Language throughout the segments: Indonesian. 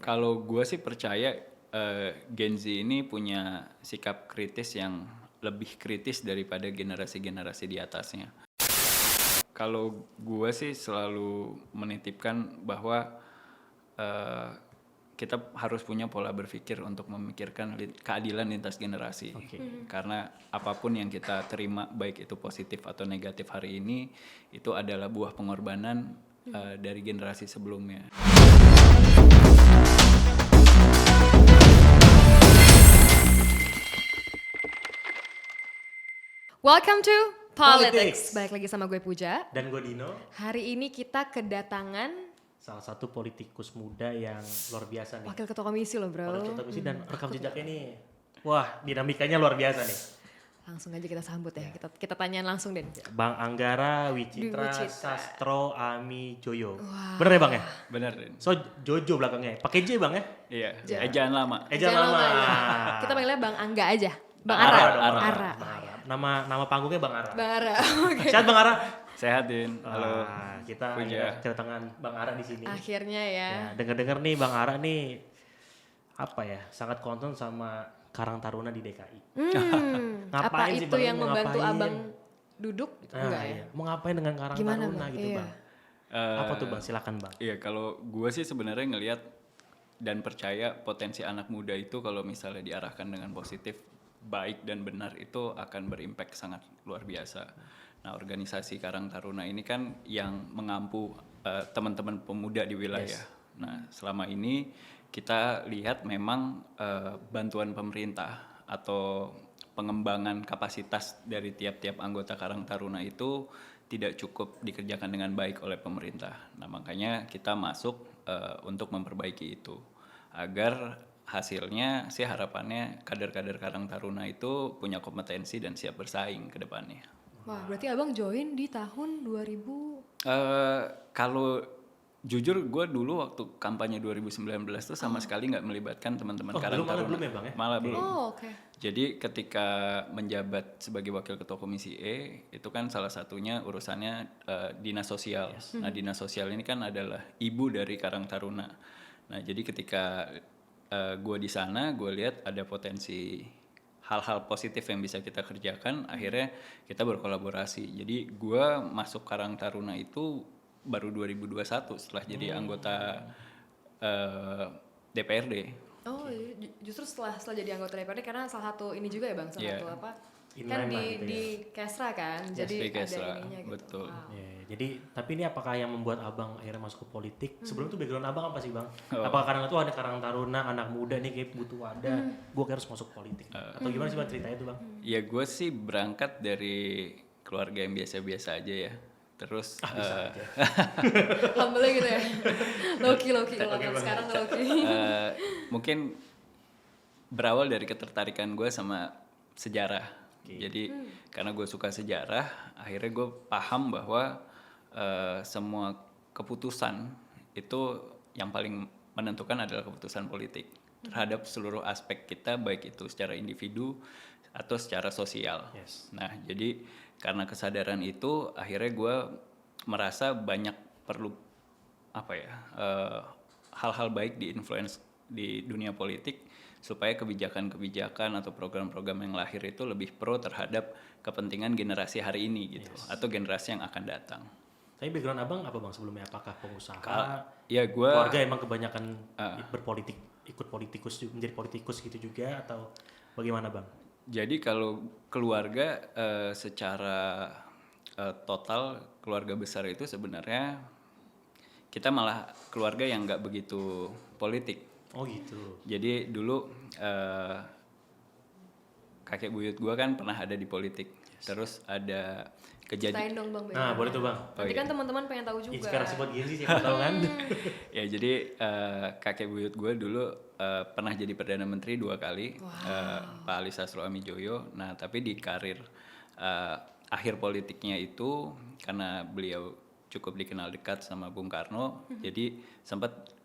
Kalau gue sih percaya Gen Z ini punya sikap kritis yang lebih kritis daripada generasi-generasi di atasnya. Kalau gue sih selalu menitipkan bahwa kita harus punya pola berpikir untuk memikirkan keadilan lintas generasi. Karena apapun yang kita terima, baik itu positif atau negatif hari ini, itu adalah buah pengorbanan dari generasi sebelumnya. Welcome to Politics. Politics. Balik lagi sama gue Puja. Dan gue Dino, Hari ini kita kedatangan salah satu politikus muda yang luar biasa nih. wakil ketua komisi loh bro. Wakil ketua komisi dan rekam jejaknya nih. Wah, dinamikanya luar biasa nih. Langsung aja kita sambut ya. Kita tanyain langsung deh. Bang Anggara Wicitra Wicitra. Sastro Ami Joyo. Bener ya Bang ya? Bener. So Jojo belakangnya. Pakai J Bang ya? Iya, Ja- ejaan lama. Jangan lama. ya. Kita panggilnya Bang Angga aja. Bang Ara. Ara. Bang Ara. Bang Ara. Nama panggungnya Bang Ara. Bang Ara. Oke. Sehat Bang Ara? Sehat, Din. Halo. Kita Puja. kedatangan Bang Ara di sini. Akhirnya ya. Ya, dengar-dengar nih Bang Ara nih apa ya? Sangat concern sama Karang Taruna di DKI. Apa Ngapain sih, itu Bang? yang Mau membantu ngapain? abang duduk? Enggak ya? Iya. Mau ngapain dengan Karang Gimana, Taruna Bang? gitu Iya. Bang? Apa tuh Bang? Silakan Bang. Iya, kalau gue sih sebenarnya ngelihat dan percaya potensi anak muda itu kalau misalnya diarahkan dengan positif, baik dan benar itu akan berimpact sangat luar biasa. Nah, organisasi Karang Taruna ini kan yang mengampu teman-teman pemuda di wilayah. Nah, selama ini kita lihat memang bantuan pemerintah atau pengembangan kapasitas dari tiap-tiap anggota Karang Taruna itu tidak cukup dikerjakan dengan baik oleh pemerintah. Nah, makanya kita masuk untuk memperbaiki itu agar hasilnya sih harapannya kader-kader Karang Taruna itu punya kompetensi dan siap bersaing ke depannya. Wah, berarti abang join di tahun 2000. Kalau jujur gue dulu waktu kampanye 2019 tuh sama sekali nggak melibatkan teman-teman Karang Taruna. Belum ya Bang ya? Malah belum. Oh, oke. Jadi ketika menjabat sebagai wakil ketua komisi E itu kan salah satunya urusannya dinas sosial. Nah, dinas sosial ini kan adalah ibu dari Karang Taruna. Nah, jadi ketika gue di sana gue lihat ada potensi hal-hal positif yang bisa kita kerjakan, akhirnya kita berkolaborasi. Jadi gue masuk Karang Taruna itu baru 2021 setelah jadi anggota DPRD. Oh, justru setelah jadi anggota DPRD karena salah satu ini juga ya bang, salah Iya. satu apa? Inline Kan lah di gitu ya. di Kesra kan, jadi di ada Kesra, ininya gitu. betul. Wow. Ya, jadi tapi ini apakah yang membuat abang akhirnya masuk ke politik? Sebelum itu background abang apa sih Bang? Oh. Apakah karena itu ada Karang Taruna, anak muda nih kayak butuh wadah, gue harus masuk politik? Atau gimana sih Bang ceritanya itu Bang? Ya gue sih berangkat dari keluarga yang biasa-biasa aja ya. Terus Bisa aja. Humble gitu ya. Loki kalau kan sekarang Loki. mungkin berawal dari ketertarikan gue sama sejarah. Jadi karena gue suka sejarah, akhirnya gue paham bahwa semua keputusan itu yang paling menentukan adalah keputusan politik terhadap seluruh aspek kita, baik itu secara individu atau secara sosial. Yes. Nah, jadi karena kesadaran itu, akhirnya gue merasa banyak perlu hal-hal baik di influence di dunia politik supaya kebijakan-kebijakan atau program-program yang lahir itu lebih pro terhadap kepentingan generasi hari ini gitu, atau generasi yang akan datang. Tapi background abang apa Bang sebelumnya? Apakah pengusaha? Ya gue Keluarga emang kebanyakan berpolitik, ikut politikus, menjadi politikus gitu juga atau bagaimana Bang? jadi kalau keluarga secara total keluarga besar itu sebenarnya kita malah keluarga yang nggak begitu politik. Oh gitu. Jadi dulu kakek buyut gue kan pernah ada di politik. Terus ada Ceritain kejadian. dong bang. Nah boleh tuh Bang. Nanti kan teman-teman pengen tahu juga. Inspirasi buat Gen Z siapa tahu kan? Ya jadi kakek buyut gue dulu pernah jadi Perdana Menteri 2 kali, Pak Ali Sastro Ami Joyo. Nah tapi di karir akhir politiknya itu karena beliau cukup dikenal dekat sama Bung Karno, jadi sempat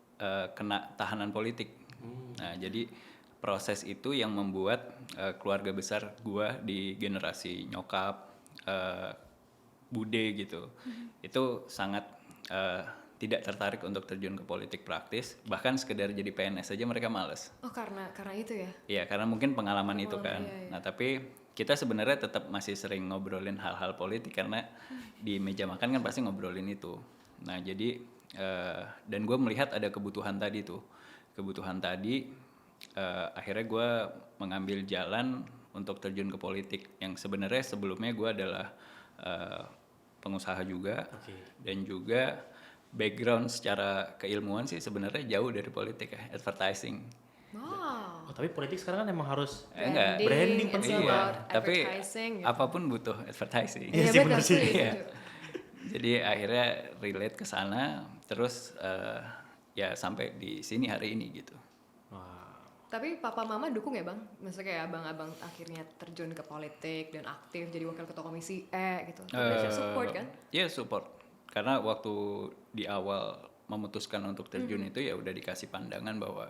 kena tahanan politik. Nah jadi proses itu yang membuat keluarga besar gue di generasi nyokap, bude gitu, itu sangat tidak tertarik untuk terjun ke politik praktis, bahkan sekedar jadi PNS saja mereka malas. Oh karena itu ya? Iya, karena mungkin pengalaman itu kan. Iya. Nah tapi kita sebenarnya tetap masih sering ngobrolin hal-hal politik karena di meja makan kan pasti ngobrolin itu. Nah jadi dan gue melihat ada kebutuhan tadi tuh, akhirnya gue mengambil jalan untuk terjun ke politik yang sebenarnya sebelumnya gue adalah pengusaha juga, dan juga background secara keilmuan sih sebenarnya jauh dari politik ya, advertising. Wow. Oh, tapi politik sekarang kan emang harus Branding penting it's Bang. about Tapi advertising gitu. apapun butuh advertising. Iya sih, bener sih. Iya. Jadi akhirnya relate ke sana, terus ya sampai di sini hari ini gitu. Tapi papa mama dukung ya bang? Maksudnya kayak abang-abang akhirnya terjun ke politik dan aktif jadi wakil ketua komisi gitu. Tapi support kan? Iya support. Karena waktu di awal memutuskan untuk terjun itu ya udah dikasih pandangan bahwa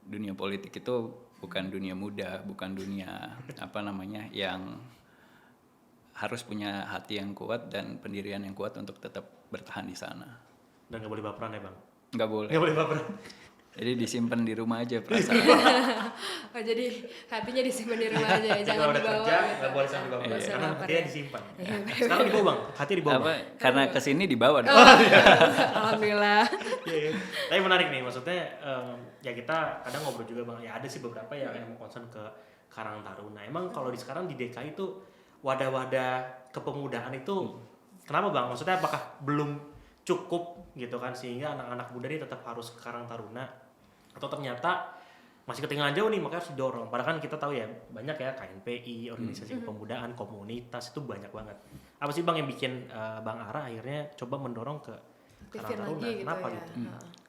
dunia politik itu bukan dunia mudah, bukan dunia yang harus punya hati yang kuat dan pendirian yang kuat untuk tetap bertahan di sana. Dan nggak boleh baperan ya bang? Nggak boleh. Nggak boleh baperan. Jadi disimpan di rumah aja perasaan. Oh jadi hatinya disimpan di rumah aja, jangan Kalau udah dibawa. kerja Gitu. nggak boleh sambil baperan. Nggak usah Karena baper hatinya ya. disimpan. Sekarang dibawa bang, hati dibawa. Apa? Bang. Karena kesini dibawa dong. Alhamdulillah. Iya. Tapi menarik nih, maksudnya ya kita kadang ngobrol juga bang. Ya ada sih beberapa yang mau concern ke Karang Taruna. Emang kalau di sekarang di DKI itu wadah-wadah kepemudaan itu kenapa bang? Maksudnya apakah belum cukup gitu kan sehingga anak-anak muda ini tetap harus ke Karang Taruna? Atau ternyata masih ketinggalan jauh nih, makanya harus didorong. Padahal kan kita tahu ya banyak ya KNPI, organisasi kepemudaan, komunitas itu banyak banget. Apa sih bang yang bikin Bang Ara akhirnya coba mendorong ke Karang Taruna? Gitu Kenapa ya. gitu?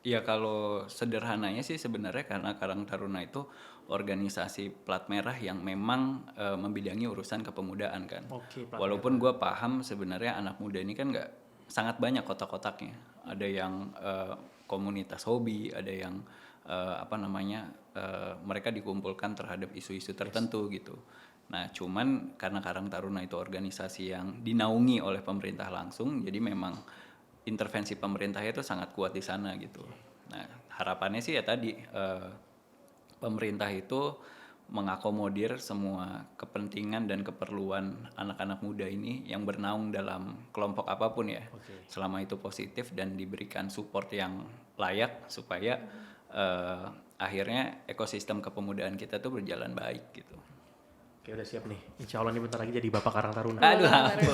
Ya kalau sederhananya sih sebenarnya karena Karang Taruna itu organisasi plat merah yang memang membidangi urusan kepemudaan kan. Oke, plat Walaupun gue paham sebenarnya anak muda ini kan nggak sangat banyak kotak-kotaknya. Ada yang komunitas hobi, ada yang mereka dikumpulkan terhadap isu-isu tertentu gitu. Nah, cuman karena Karang Taruna itu organisasi yang dinaungi oleh pemerintah langsung, jadi memang intervensi pemerintahnya itu sangat kuat di sana gitu. Nah, harapannya sih ya tadi pemerintah itu mengakomodir semua kepentingan dan keperluan anak-anak muda ini yang bernaung dalam kelompok apapun ya. Selama itu positif dan diberikan support yang layak supaya akhirnya ekosistem kepemudaan kita tuh berjalan baik gitu. Oke, udah siap nih. Insya Allah nih bentar lagi jadi Bapak Karang Taruna. Aduh ampun.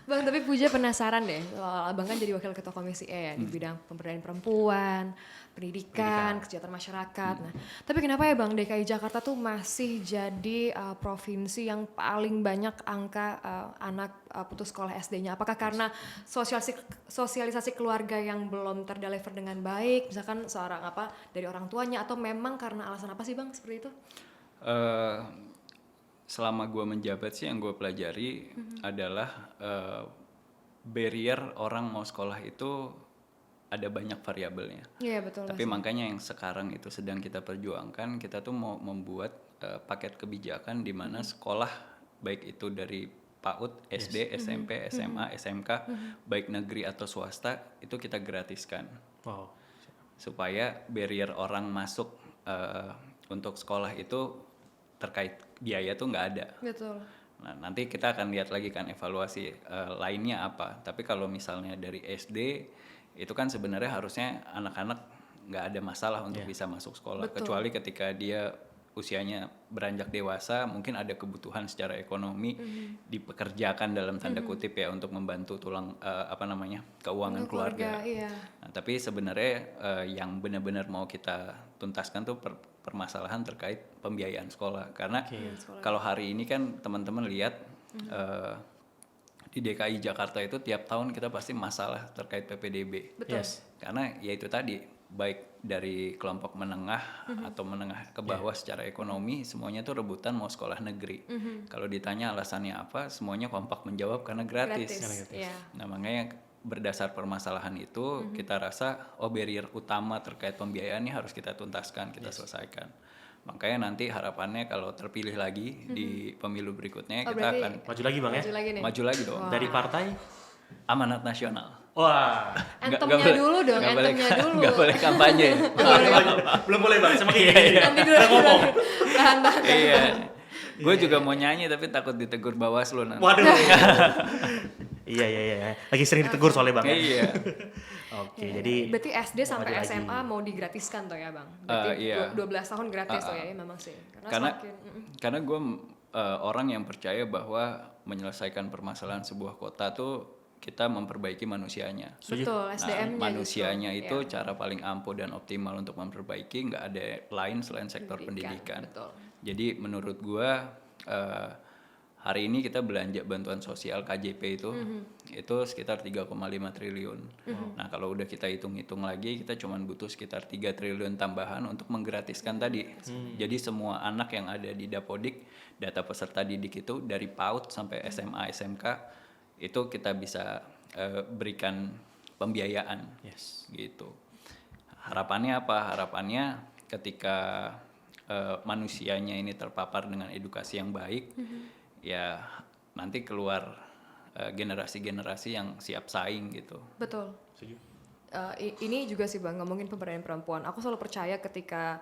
Bang, tapi Puja penasaran deh, soal abang kan jadi wakil ketua komisi E ya di bidang pemberdayaan perempuan, pendidikan, kesejahteraan masyarakat. Nah, tapi kenapa ya Bang DKI Jakarta tuh masih jadi provinsi yang paling banyak angka anak putus sekolah SD-nya? Apakah karena sosialisasi keluarga yang belum terdeliver dengan baik, misalkan seorang dari orang tuanya, atau memang karena alasan apa sih Bang seperti itu? Selama gue menjabat sih yang gue pelajari adalah barrier orang mau sekolah itu ada banyak variabelnya. Iya betul. Tapi makanya yang sekarang itu sedang kita perjuangkan, kita tuh mau membuat paket kebijakan di mana sekolah baik itu dari PAUD, SD, SMP, SMA, SMK, baik negeri atau swasta itu kita gratiskan. Wow. Supaya barrier orang masuk untuk sekolah itu terkait biaya tuh nggak ada. Betul. Nah, nanti kita akan lihat lagi kan evaluasi lainnya apa. Tapi kalau misalnya dari SD itu kan sebenarnya harusnya anak-anak nggak ada masalah untuk bisa masuk sekolah. Betul. Kecuali ketika dia usianya beranjak dewasa, mungkin ada kebutuhan secara ekonomi dipekerjakan dalam tanda kutip ya untuk membantu keuangan keluarga. Iya. Nah, tapi sebenarnya yang benar-benar mau kita tuntaskan tuh permasalahan terkait pembiayaan sekolah. Karena kalau hari ini kan teman-teman lihat di DKI Jakarta itu tiap tahun kita pasti masalah terkait PPDB. Betul. Karena ya itu tadi baik dari kelompok menengah atau menengah ke bawah secara ekonomi semuanya tuh rebutan mau sekolah negeri. Kalau ditanya alasannya apa, semuanya kompak menjawab karena gratis. Yeah. Nah, makanya berdasar permasalahan itu kita rasa barrier utama terkait pembiayaannya harus kita tuntaskan, kita selesaikan. Makanya nanti harapannya kalau terpilih lagi di pemilu berikutnya kita akan maju lagi Bang ya? Maju lagi nih. Maju lagi dong. Dari partai Amanat nasional. Wah. Anthemnya dulu dong, anthemnya dulu. Nggak boleh kampanye. Belum boleh bang, sama kayak gini. Nanti dulu ngomong. Tahan. Iya. Gue juga mau nyanyi tapi takut ditegur Bawaslu nanti. Waduh. Iya. Lagi sering ditegur soalnya bang. Iya. Oke, jadi berarti SD sampai maju lagi. SMA mau digratiskan tuh ya bang? Berarti Iya. 12 tahun gratis tuh ya, memang sih. Karena semakin, karena gue orang yang percaya bahwa menyelesaikan permasalahan sebuah kota tuh kita memperbaiki manusianya. betul, SDM-nya Manusianya justru. itu Iya. cara paling ampuh dan optimal untuk memperbaiki, nggak ada lain selain sektor pendidikan. Betul. Jadi menurut gua hari ini kita belanja bantuan sosial KJP itu sekitar 3,5 triliun. Nah kalau udah kita hitung-hitung lagi, kita cuma butuh sekitar 3 triliun tambahan untuk menggratiskan tadi. Jadi semua anak yang ada di Dapodik, data peserta didik itu dari PAUD sampai SMA SMK itu kita bisa berikan pembiayaan. yes. Gitu. Harapannya apa? Harapannya ketika manusianya ini terpapar dengan edukasi yang baik, ya nanti keluar generasi-generasi yang siap saing gitu. Betul. Setuju. Ini juga sih bang, ngomongin pemberdayaan perempuan. Aku selalu percaya ketika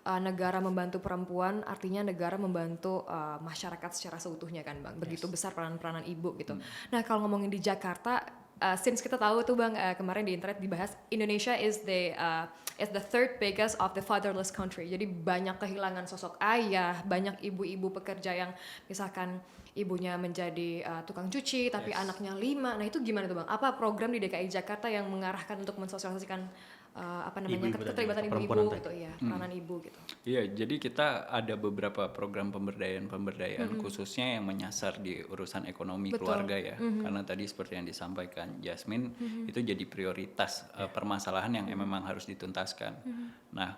negara membantu perempuan, artinya negara membantu masyarakat secara seutuhnya kan bang. Begitu besar peranan-peranan ibu gitu. Nah kalau ngomongin di Jakarta, since kita tahu tuh bang, kemarin di internet dibahas Indonesia is the third biggest of the fatherless country. Jadi banyak kehilangan sosok ayah, banyak ibu-ibu pekerja yang misalkan ibunya menjadi tukang cuci tapi anaknya 5. Nah itu gimana tuh bang? Apa program di DKI Jakarta yang mengarahkan untuk mensosialisasikan Ibu-ibu tadi, keterlibatan perempuan ibu-ibu tadi. gitu ya, peranan ibu gitu. Iya, jadi kita ada beberapa program pemberdayaan khususnya yang menyasar di urusan ekonomi Betul. keluarga ya. Karena tadi seperti yang disampaikan Jasmine, itu jadi prioritas permasalahan yang memang harus dituntaskan. Nah,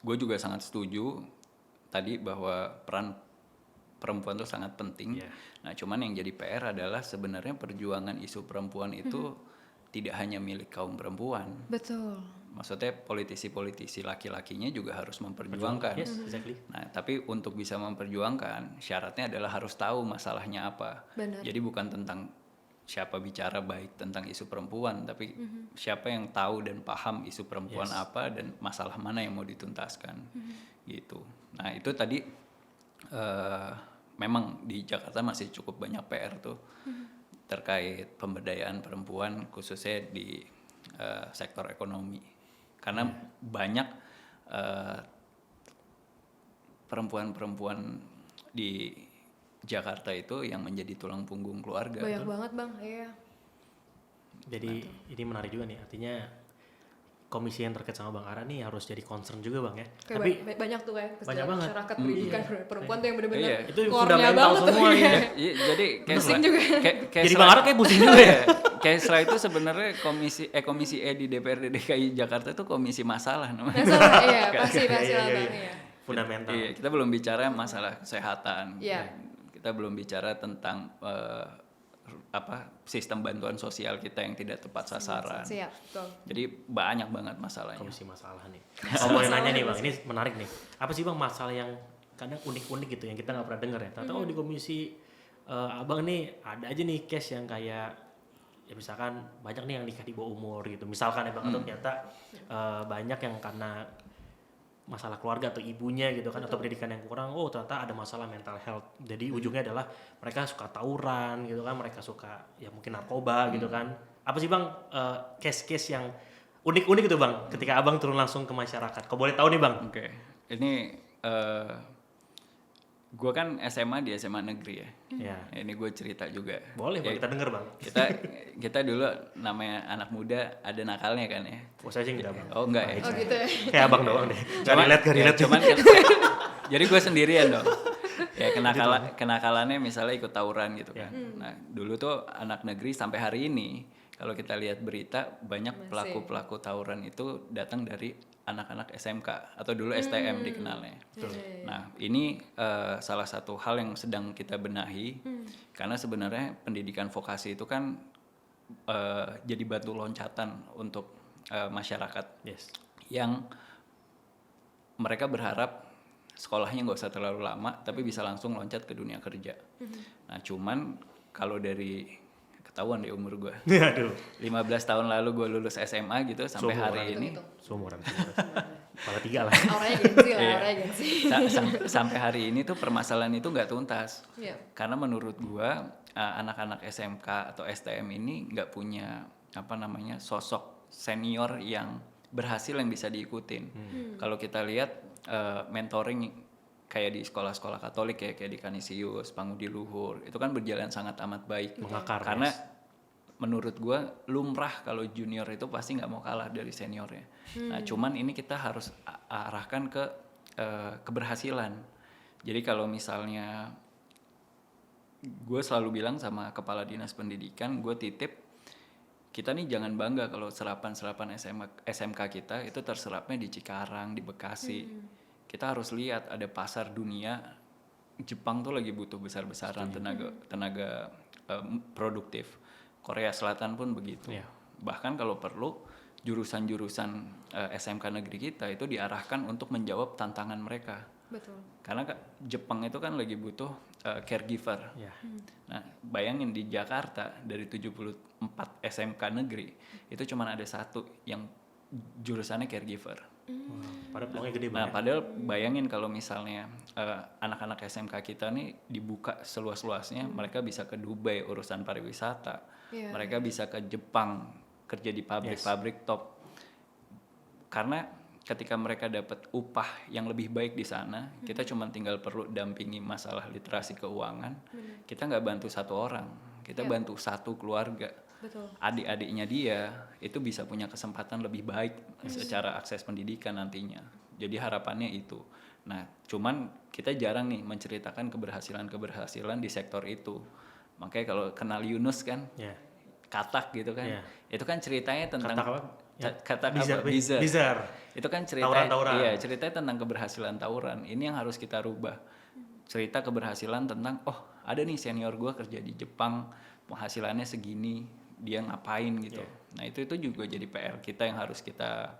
gue juga sangat setuju tadi bahwa peran perempuan itu sangat penting. Yeah. Nah, cuman yang jadi PR adalah sebenarnya perjuangan isu perempuan itu tidak hanya milik kaum perempuan. Betul. Maksudnya politisi-politisi laki-lakinya juga harus memperjuangkan. Yes, exactly. Nah, tapi untuk bisa memperjuangkan, syaratnya adalah harus tahu masalahnya apa. Benar. Jadi bukan tentang siapa bicara baik tentang isu perempuan, tapi siapa yang tahu dan paham isu perempuan apa dan masalah mana yang mau dituntaskan. Gitu. Nah, itu tadi memang di Jakarta masih cukup banyak PR tuh terkait pemberdayaan perempuan khususnya di sektor ekonomi, karena banyak perempuan-perempuan di Jakarta itu yang menjadi tulang punggung keluarga. Banyak banget bang, iya. Jadi ini menarik juga nih, artinya komisi yang terkait sama Bang Ara nih harus jadi concern juga Bang ya. Kayak Tapi banyak tuh kayak banyak banget. masyarakat pendidikan perempuan tuh yang benar-benar Iya. Itu core-nya fundamental banget tuh. semua ya. Iya, jadi kayak Pusing juga. kayak jadi Bang Ara kayak pusing juga ya. Kayak setelah itu sebenarnya komisi E di DPRD DKI Jakarta itu komisi masalah namanya. Masalah, iya pasti Iya, iya, lah iya. bang, iya. Fundamental. Iya, kita belum bicara masalah kesehatan. Iya. Kita belum bicara tentang sistem bantuan sosial kita yang tidak tepat sasaran. Siap, betul. Jadi banyak banget masalahnya. Komisi masalah nih. Kalau boleh nanya nih Bang, ini menarik nih. Apa sih Bang masalah yang kadang unik-unik gitu yang kita nggak pernah dengar ya? Ternyata oh di komisi Abang nih ada aja nih case yang kayak ya misalkan banyak nih yang nikah di bawah umur gitu. Misalkan ya Bang, atau ternyata banyak yang karena masalah keluarga atau ibunya gitu kan, atau pendidikan yang kurang, oh ternyata ada masalah mental health. Jadi ujungnya adalah mereka suka tawuran gitu kan, mereka suka ya mungkin narkoba gitu kan. Apa sih Bang case-case yang unik-unik gitu Bang ketika Abang turun langsung ke masyarakat? Kau boleh tahu nih Bang? Oke. Ini gue kan SMA di SMA negeri ya. Ya. Ini gue cerita juga. Boleh Bang, Ya, kita denger Bang. kita dulu namanya anak muda ada nakalnya kan ya. Oh saya sih enggak Bang. Oh enggak ya. Oh gitu ya. Kayak Abang doang deh. Gak relate. Cuman jadi gue sendirian dong. Ya kenakalannya misalnya ikut tawuran gitu kan. Nah dulu tuh anak negeri sampai hari ini kalau kita lihat berita banyak pelaku-pelaku tawuran itu datang dari anak-anak SMK atau dulu STM dikenalnya. Nah ini salah satu hal yang sedang kita benahi karena sebenarnya pendidikan vokasi itu kan jadi batu loncatan untuk masyarakat yang mereka berharap sekolahnya nggak usah terlalu lama tapi bisa langsung loncat ke dunia kerja. Nah cuman kalau dari ketahuan deh umur gue. Aduh. 15 tahun lalu gue lulus SMA gitu sampai hari ini. Seumuran. Kepala 3 lah. Auranya gengsi lah, Iya. auranya gengsi. Sampai hari ini tuh permasalahan itu nggak tuntas. Iya. Karena menurut gua anak-anak SMK atau STM ini nggak punya sosok senior yang berhasil yang bisa diikutin. Kalau kita lihat mentoring kayak di sekolah-sekolah Katolik kayak di Kanisius, Pangudi Luhur, itu kan berjalan sangat amat baik. Mengakar, Karena menurut gua lumrah kalau junior itu pasti nggak mau kalah dari seniornya. Nah, cuman ini kita harus arahkan ke keberhasilan. Jadi kalau misalnya gue selalu bilang sama kepala dinas pendidikan, gue titip kita nih jangan bangga kalau serapan-serapan SMK kita itu terserapnya di Cikarang, di Bekasi. Kita harus lihat ada pasar dunia. Jepang tuh lagi butuh besar-besaran tenaga produktif. Korea Selatan pun begitu. Iya. Bahkan kalau perlu jurusan-jurusan SMK negeri kita itu diarahkan untuk menjawab tantangan mereka. Betul. Karena Jepang itu kan lagi butuh caregiver. Ya. Nah, bayangin di Jakarta dari 74 SMK negeri itu cuma ada satu yang jurusannya caregiver. Padahal peluangnya gede Nah, banget. padahal bayangin kalau misalnya anak-anak SMK kita nih dibuka seluas-luasnya, mereka bisa ke Dubai urusan pariwisata. Iya. Mereka bisa ke Jepang kerja di pabrik-pabrik top. Karena ketika mereka dapat upah yang lebih baik di sana, kita cuma tinggal perlu dampingi masalah literasi keuangan. Kita nggak bantu satu orang, kita Iya. bantu satu keluarga. Betul. Adik-adiknya dia itu bisa punya kesempatan lebih baik secara akses pendidikan nantinya. Jadi harapannya itu. Nah, cuman kita jarang nih menceritakan keberhasilan-keberhasilan di sektor itu. Makanya kalau kenal Yunus kan, Ya. Katak gitu kan, Iya. itu kan ceritanya tentang Katak apa? Katak Bizar, apa? Bizar. bizar. Itu kan ceritanya, Tawuran-tawuran. iya, ceritanya tentang keberhasilan tawuran. Ini yang harus kita rubah. Cerita keberhasilan tentang, oh ada nih senior gue kerja di Jepang, penghasilannya segini, dia ngapain gitu. Nah itu juga jadi PR kita yang harus kita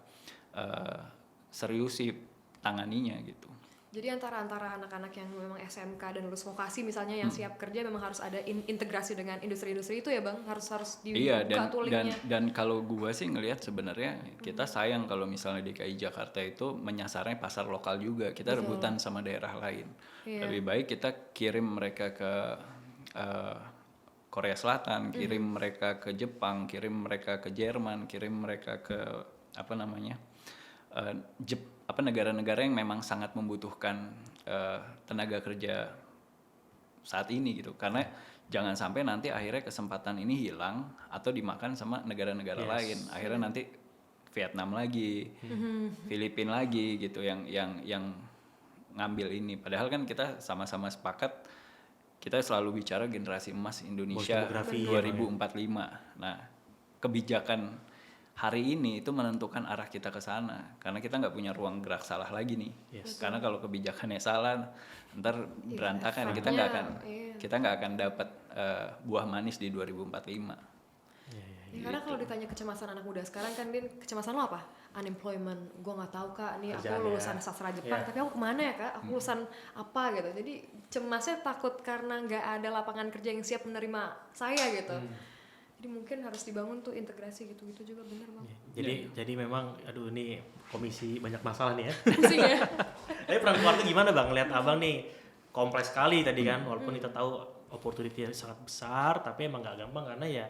seriusi tanganinya gitu. Jadi antara anak-anak yang memang SMK dan lulus vokasi misalnya yang siap kerja memang harus ada integrasi dengan industri-industri itu ya Bang, harus dibuka Iya, tuh linknya. dan kalau gua sih ngelihat sebenarnya kita sayang kalau misalnya DKI Jakarta itu menyasarnya pasar lokal juga. Kita Betul. rebutan sama daerah lain. Iya. Lebih baik kita kirim mereka ke Korea Selatan, kirim mereka ke Jepang, kirim mereka ke Jerman, kirim mereka ke negara-negara yang memang sangat membutuhkan tenaga kerja saat ini gitu. Karena jangan sampai nanti akhirnya kesempatan ini hilang atau dimakan sama negara-negara lain. Akhirnya nanti Vietnam lagi, Filipina lagi gitu yang ngambil ini. Padahal kan kita sama-sama sepakat kita selalu bicara generasi emas Indonesia Demografi, 2045. Nah, kebijakan hari ini itu menentukan arah kita ke sana karena kita nggak punya ruang gerak salah lagi nih. Karena kalau kebijakannya salah ntar berantakan, kita nggak akan dapat buah manis di 2045. Ya, karena kalau ditanya kecemasan anak muda sekarang kan Din, kecemasan lo apa? Unemployment, gue nggak tahu kak, nih aku Kerjaan lulusan ya. sastra Jepang, tapi aku kemana ya kak? Aku lulusan apa gitu? Jadi cemasnya takut karena nggak ada lapangan kerja yang siap menerima saya gitu. Jadi mungkin harus dibangun tuh integrasi gitu-gitu juga, bener Bang. Jadi memang aduh ini komisi banyak masalah nih ya. Pusing ya. Tapi peran keluarga gimana Bang? Lihat Abang nih kompleks sekali tadi kan, walaupun kita tahu opportunity sangat besar, tapi emang nggak gampang karena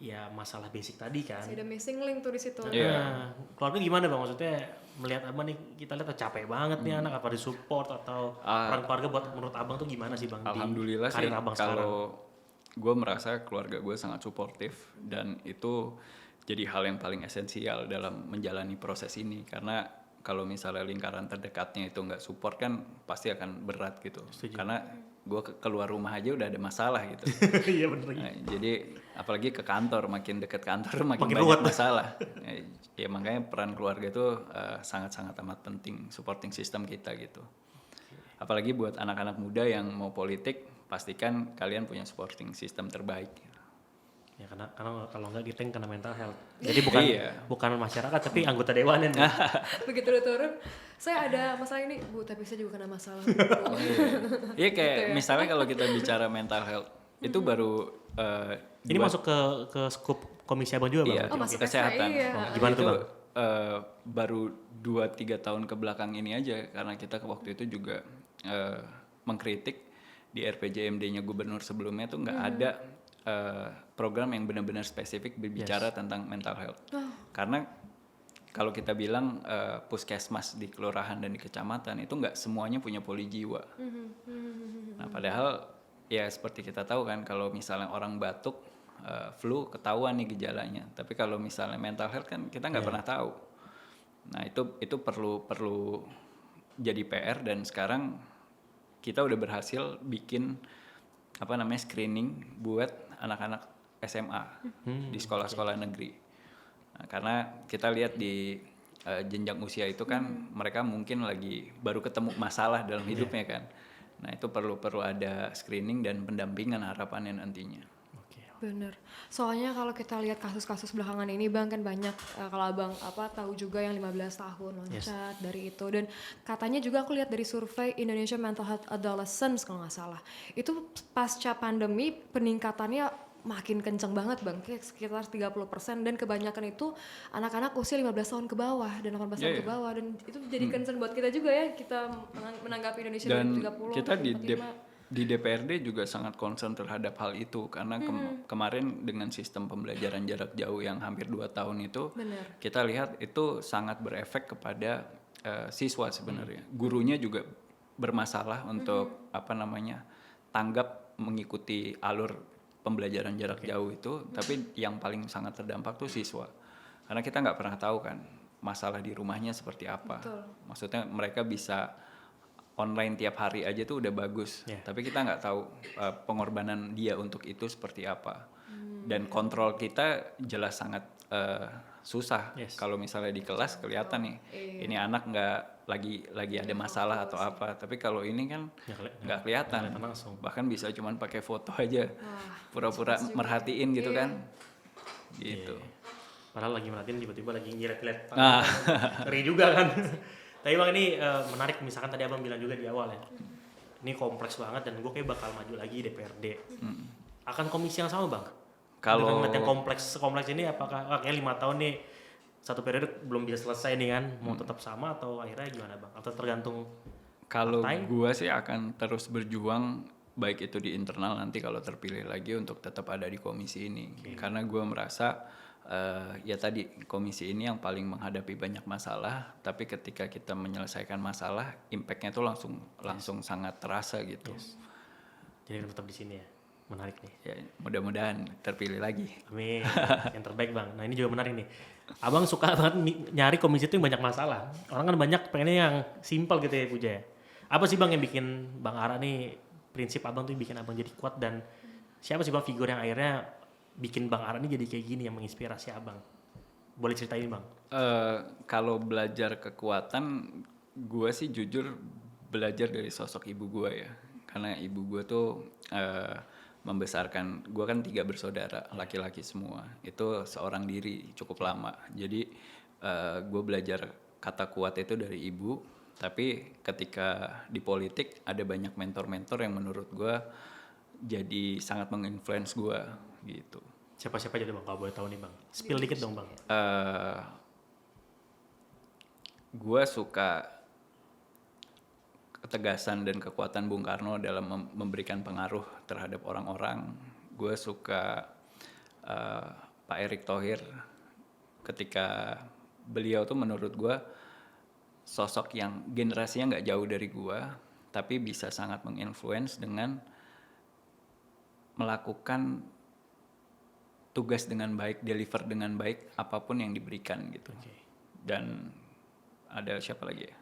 ya masalah basic tadi kan. Masih ada missing link tuh di situ. Nah, keluarga gimana Bang? Maksudnya melihat Abang nih, kita lihat capek banget nih anak, apa di support atau peran keluarga buat menurut Abang tuh gimana sih Bang? Alhamdulillah di sih karir Abang sekarang? kalau gue merasa keluarga gue sangat suportif dan itu jadi hal yang paling esensial dalam menjalani proses ini karena kalau misalnya lingkaran terdekatnya itu nggak support kan pasti akan berat gitu. Setuju. Karena gue keluar rumah aja udah ada masalah gitu. Iya bener. Nah, jadi apalagi ke kantor, makin deket kantor makin Makin banyak ruwet. masalah. Ya makanya peran keluarga itu sangat-sangat amat penting, supporting system kita gitu. Apalagi buat anak-anak muda yang mau politik, pastikan kalian punya supporting system terbaik. Ya karena kalau nggak kita yang kena mental health. Jadi bukan Iya. bukan masyarakat tapi anggota dewan yang Begitu udah turun, saya ada masalah ini, Bu, tapi saya juga kena masalah. Iya kayak misalnya kalau kita bicara mental health, Itu baru Ini masuk ke skup komisi abang juga bang? iya, Oh, masuk kesehatan. iya. Oh, gimana tuh, Itu, Bang? baru 2-3 tahun ke belakang ini aja karena kita waktu itu juga mengkritik di RPJMD-nya gubernur sebelumnya tuh nggak ada program yang benar-benar spesifik berbicara tentang mental health. Karena kalau kita bilang puskesmas di kelurahan dan di kecamatan itu nggak semuanya punya poli jiwa. Nah padahal ya seperti kita tahu kan kalau misalnya orang batuk, flu ketahuan nih gejalanya. Tapi kalau misalnya mental health kan kita nggak pernah tahu. Nah itu perlu jadi PR dan sekarang kita udah berhasil bikin screening buat anak-anak SMA di sekolah-sekolah negeri. Nah, karena kita lihat di jenjang usia itu kan mereka mungkin lagi baru ketemu masalah dalam hidupnya kan. Nah itu perlu ada screening dan pendampingan harapannya nantinya. Bener. Soalnya kalau kita lihat kasus-kasus belakangan ini bang kan banyak kalau abang tahu juga yang 15 tahun loncat dari itu dan katanya juga aku lihat dari survei Indonesia Mental Health Adolescents kalau nggak salah itu pasca pandemi peningkatannya makin kenceng banget bang kayak sekitar 30% dan kebanyakan itu anak-anak usia 15 tahun ke bawah dan 18 tahun ke bawah dan itu jadi concern buat kita juga ya kita menanggapi Indonesia Dan 2030 kita di 45. di DPRD juga sangat concern terhadap hal itu karena kemarin dengan sistem pembelajaran jarak jauh yang hampir 2 tahun itu Bener. kita lihat itu sangat berefek kepada siswa sebenarnya. Gurunya juga bermasalah untuk tanggap mengikuti alur pembelajaran jarak jauh itu, tapi yang paling sangat terdampak tuh siswa. Karena kita nggak pernah tahu kan masalah di rumahnya seperti apa. Betul. Maksudnya mereka bisa online tiap hari aja tuh udah bagus, tapi kita nggak tahu pengorbanan dia untuk itu seperti apa. Dan kontrol kita jelas sangat susah. Kalau misalnya di kelas kelihatan nih, ini anak nggak lagi ada masalah atau apa. Tapi kalau ini kan nggak kelihatan. Bahkan bisa cuman pakai foto aja, pura-pura merhatiin gitu kan, gitu. Padahal lagi merhatiin tiba-tiba lagi nyilet-nyilet. Ngeri juga kan. Tapi bang ini menarik misalkan tadi abang bilang juga di awal ya. Ini kompleks banget dan gue kayak bakal maju lagi DPRD. Akan komisi yang sama bang? Kalau dengan yang kompleks ini apakah kayak 5 tahun nih satu periode belum bisa selesai nih kan mau tetap sama atau akhirnya gimana bang? Atau tergantung kalau gue sih akan terus berjuang baik itu di internal nanti kalau terpilih lagi untuk tetap ada di komisi ini. Karena gue merasa ya tadi komisi ini yang paling menghadapi banyak masalah, tapi ketika kita menyelesaikan masalah, impactnya tuh langsung sangat terasa gitu. Jadi tetap di sini ya, menarik nih. Ya mudah-mudahan terpilih lagi. Amin, yang terbaik bang. Nah ini juga menarik nih. Abang suka banget nyari komisi itu yang banyak masalah. Orang kan banyak pengennya yang simpel gitu ya Puja ya. Apa sih bang yang bikin Bang Ara nih prinsip abang tuh bikin abang jadi kuat dan siapa sih bang figur yang akhirnya bikin Bang Ara ini jadi kayak gini yang menginspirasi abang? Boleh ceritain bang? Kalau belajar kekuatan, gue sih jujur belajar dari sosok ibu gue ya. Karena ibu gue tuh membesarkan, gue kan 3 bersaudara, laki-laki semua. Itu seorang diri cukup lama. Jadi gue belajar kata kuat itu dari ibu. Tapi ketika di politik ada banyak mentor-mentor yang menurut gue jadi sangat menginfluence gue gitu. Siapa-siapa aja deh bang kalau boleh tahu nih bang? Spill dikit dong bang. Gue suka ketegasan dan kekuatan Bung Karno dalam memberikan pengaruh terhadap orang-orang. Gue suka Pak Erick Thohir ketika beliau tuh menurut gue sosok yang generasinya nggak jauh dari gue, tapi bisa sangat menginfluence dengan melakukan tugas dengan baik, deliver dengan baik apapun yang diberikan gitu. Dan ada siapa lagi ya?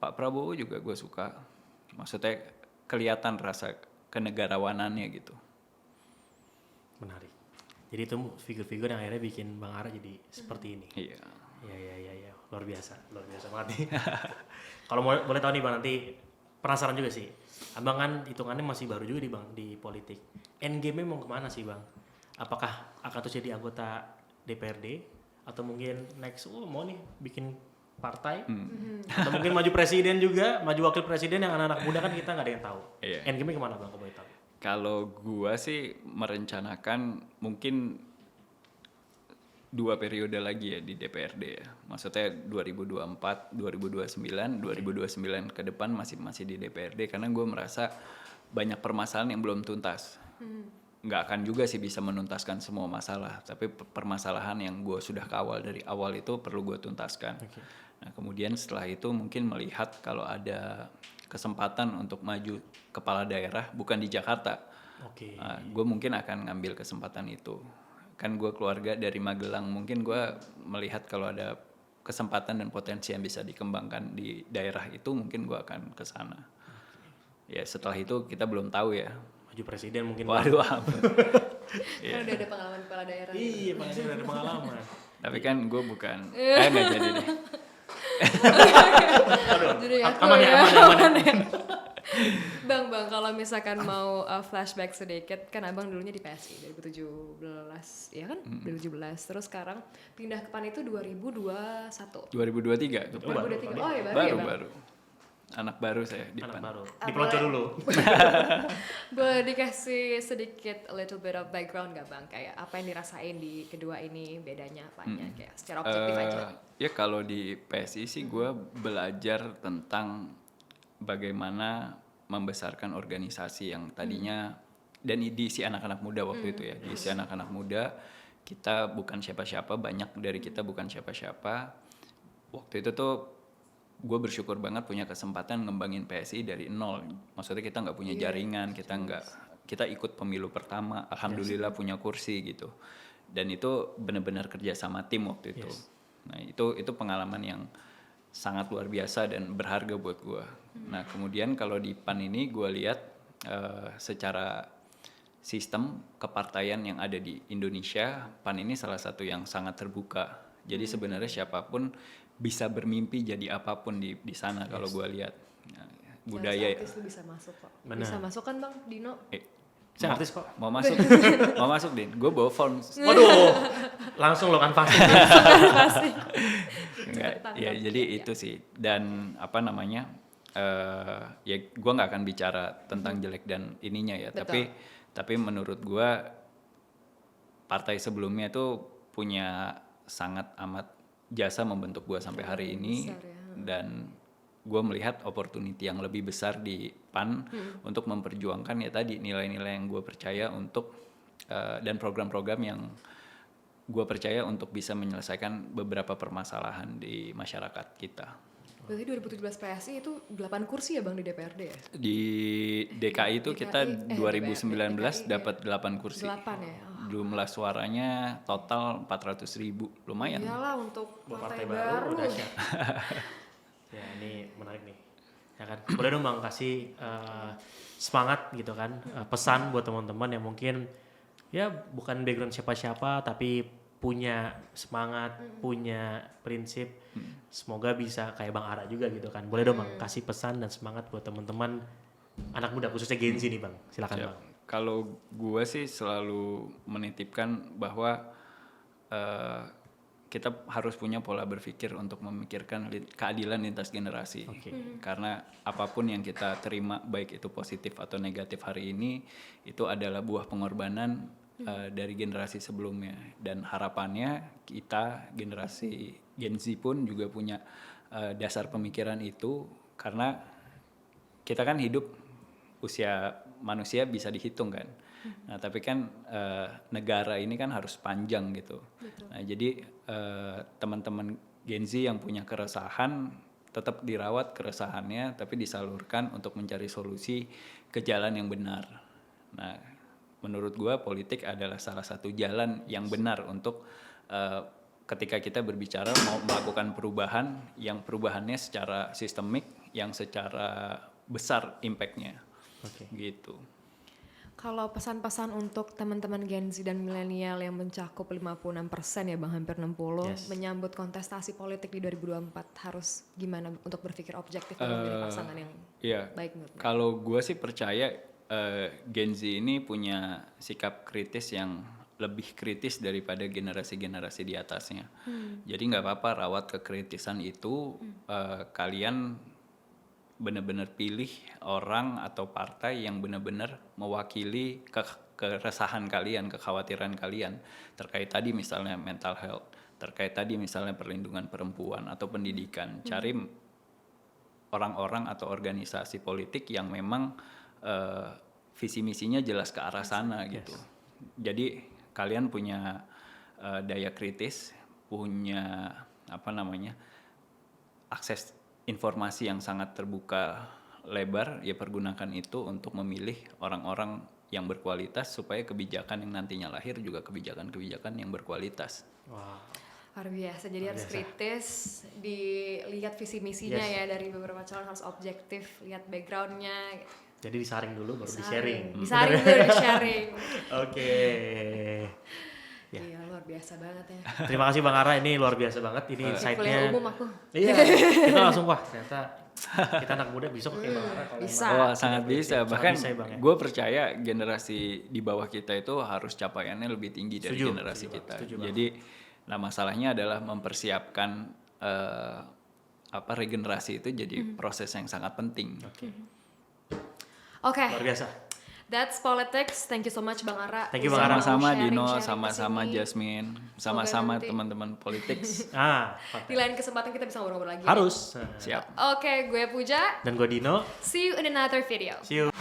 Pak Prabowo juga gue suka. Maksudnya kelihatan rasa kenegarawanannya gitu. Menarik. Jadi itu figur-figur yang akhirnya bikin Bang Ara jadi seperti ini. Iya. Iya. Luar biasa banget nih. Kalau boleh tahu nih bang, nanti penasaran juga sih. Abang kan hitungannya masih baru juga nih bang di politik. Endgame-nya mau kemana sih bang? Apakah akan terus jadi anggota DPRD atau mungkin next mau nih bikin partai atau mungkin maju presiden juga, maju wakil presiden yang anak-anak muda kan kita nggak ada yang tahu. Endgame-nya kemana bang? Kalau boleh tahu? Kalau gua sih merencanakan mungkin 2 periode lagi ya di DPRD ya. Maksudnya 2024, 2029, 2029 ke depan masih di DPRD karena gue merasa banyak permasalahan yang belum tuntas. Nggak akan juga sih bisa menuntaskan semua masalah, tapi permasalahan yang gue sudah kawal dari awal itu perlu gue tuntaskan. Oke. Nah kemudian setelah itu mungkin melihat kalau ada kesempatan untuk maju kepala daerah bukan di Jakarta. Oke. Gue mungkin akan ngambil kesempatan itu. Kan gue keluarga dari Magelang, mungkin gue melihat kalau ada kesempatan dan potensi yang bisa dikembangkan di daerah itu, mungkin gue akan ke sana. Ya setelah itu kita belum tahu ya. Maju presiden mungkin. Waduh, Kan udah ada pengalaman kepala daerah. Iya, makanya udah ada pengalaman. tapi kan gue bukan, nggak jadi deh. Jadi aku Aman ya, aman ya. Bang, kalau misalkan mau flashback sedikit, kan abang dulunya di PSI 2017, ya kan? 2017, terus sekarang pindah ke PAN itu 2021. 2023 ke PAN. 2023, oh ya baru ya bang? Baru. Anak baru saya di Anak PAN. baru. Dipelonco dulu. Boleh dikasih sedikit a little bit of background gak bang? Kayak apa yang dirasain di kedua ini, bedanya apanya? Kayak secara objektif aja. Ya kalau di PSI sih gue belajar tentang bagaimana membesarkan organisasi yang tadinya dan diisi anak-anak muda waktu itu ya, diisi anak-anak muda. Kita bukan siapa-siapa, banyak dari kita bukan siapa-siapa. Waktu itu tuh gue bersyukur banget punya kesempatan ngembangin PSI dari nol. Maksudnya kita nggak punya jaringan, kita ikut pemilu pertama, alhamdulillah punya kursi gitu. Dan itu benar-benar kerja sama tim waktu itu. Nah itu pengalaman yang sangat luar biasa dan berharga buat gue. Nah kemudian kalau di PAN ini gue lihat secara sistem kepartaian yang ada di Indonesia, PAN ini salah satu yang sangat terbuka. Jadi sebenarnya siapapun bisa bermimpi jadi apapun di sana kalau gue lihat. Nah, budaya artis tuh bisa masuk kok. Benar. Bisa masuk kan bang, Dino? Saya artis kok. mau masuk mau masuk Din, gue bawa form. Waduh, langsung lo kan pasti. Enggak, ya jadi itu sih. Dan apa namanya, ya gue nggak akan bicara tentang jelek dan ininya ya. Betul. Tapi menurut gue partai sebelumnya itu punya sangat amat jasa membentuk gue sampai hari ini. Besar ya. Dan gue melihat opportunity yang lebih besar di PAN untuk memperjuangkan ya tadi nilai-nilai yang gue percaya untuk dan program-program yang gue percaya untuk bisa menyelesaikan beberapa permasalahan di masyarakat kita. Berarti 2017 PSI itu 8 kursi ya bang di DPRD ya? Di DKI itu kita DKI, 2019 dapat 8 kursi. 8 ya? Oh. Jumlah suaranya total 400.000, lumayan. Iyalah untuk Buat partai partai baru. baru dahsyat. Ya ini menarik nih. Ya kan. Boleh dong bang kasih semangat gitu kan, pesan buat teman-teman yang mungkin ya bukan background siapa-siapa tapi punya semangat, punya prinsip. Semoga bisa kayak Bang Ara juga gitu kan. Boleh dong bang kasih pesan dan semangat buat teman-teman anak muda khususnya Gen Z nih bang. Silakan Siap. bang. Kalau gue sih selalu menitipkan bahwa kita harus punya pola berpikir untuk memikirkan keadilan lintas generasi. Karena apapun yang kita terima, baik itu positif atau negatif hari ini, itu adalah buah pengorbanan dari generasi sebelumnya. Dan harapannya kita, generasi Gen Z pun juga punya dasar pemikiran itu, karena kita kan hidup, usia manusia bisa dihitung kan. Nah tapi kan negara ini kan harus panjang gitu. Betul. Nah jadi teman-teman Gen Z yang punya keresahan tetap dirawat keresahannya, tapi disalurkan untuk mencari solusi ke jalan yang benar. Nah menurut gue politik adalah salah satu jalan yang benar untuk ketika kita berbicara mau melakukan perubahan, yang perubahannya secara sistemik, yang secara besar impact-nya. Gitu. Kalau pesan-pesan untuk teman-teman Gen Z dan milenial yang mencakup 56% ya bang, hampir 60, menyambut kontestasi politik di 2024, harus gimana untuk berpikir objektif dan memilih pasangan yang baik menurut mereka? Kalau gue sih percaya Gen Z ini punya sikap kritis yang lebih kritis daripada generasi-generasi di atasnya. Jadi nggak apa-apa rawat kekritisan itu, kalian benar-benar pilih orang atau partai yang benar-benar mewakili keresahan kalian, kekhawatiran kalian terkait tadi misalnya mental health, terkait tadi misalnya perlindungan perempuan atau pendidikan. Cari orang-orang atau organisasi politik yang memang visi misinya jelas ke arah sana gitu. Jadi kalian punya daya kritis, punya akses informasi yang sangat terbuka lebar, ya pergunakan itu untuk memilih orang-orang yang berkualitas supaya kebijakan yang nantinya lahir juga kebijakan-kebijakan yang berkualitas. Wah. Luar biasa, jadi harus kritis, dilihat visi misinya ya dari beberapa calon, harus objektif, lihat backgroundnya. Jadi disaring dulu baru di-sharing. Disaring dulu, di-sharing. Oke. Iya, luar biasa banget ya. Terima kasih Bang Ara, ini luar biasa banget ini Kuliah insight-nya. umum aku. Iya, kita langsung wah ternyata kita anak muda bisa pakai Bang Ara kalau Bisa. emang- Wah, sangat bisa. Bahkan bisa ya, Bang, ya. gue percaya generasi di bawah kita itu harus capaiannya lebih tinggi dari Setuju, generasi setuju, kita. Bang, setuju, Bang. Jadi, nah masalahnya adalah mempersiapkan regenerasi itu jadi proses yang sangat penting. Oke, Luar biasa. that's politics. Thank you so much Bang Ara. Thank you, Bang Ara. Sama-sama Sharing-sharing Dino, kesini. sama-sama Jasmine, sama-sama nanti- teman-teman politics. Di lain kesempatan kita bisa ngobrol-ngobrol lagi. Harus. Siap. Oke, gue Puja. Dan gue Dino. See you in another video. See you.